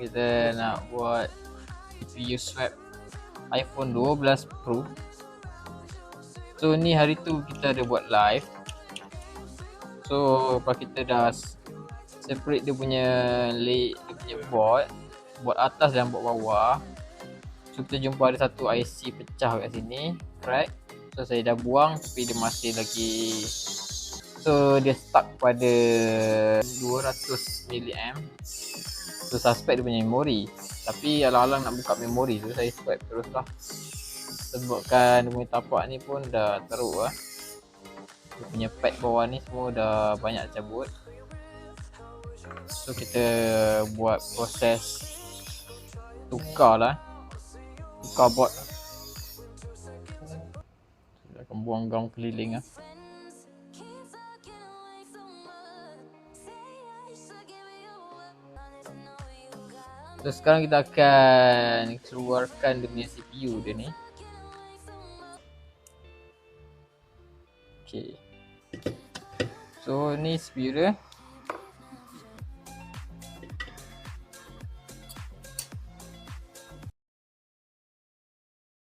Kita nak buat CPU swap iPhone 12 Pro. So ni hari tu kita ada buat live. So lepas kita dah separate dia punya board atas dan board bawah. So kita jumpa ada satu IC pecah kat sini, crack. So saya dah buang tapi dia masih lagi, so dia stuck pada 200 mAh. So suspect dia punya memori, tapi alang-alang nak buka memori tu saya swipe terus lah. Sebabkan dia punya tapak ni pun dah teruk lah. Dia punya pad bawah ni semua dah banyak cabut. So kita buat proses tukar board. Kita akan buang gaung keliling lah. So sekarang kita akan keluarkan dia punya CPU dia ni. Okay. So ni CPU dia.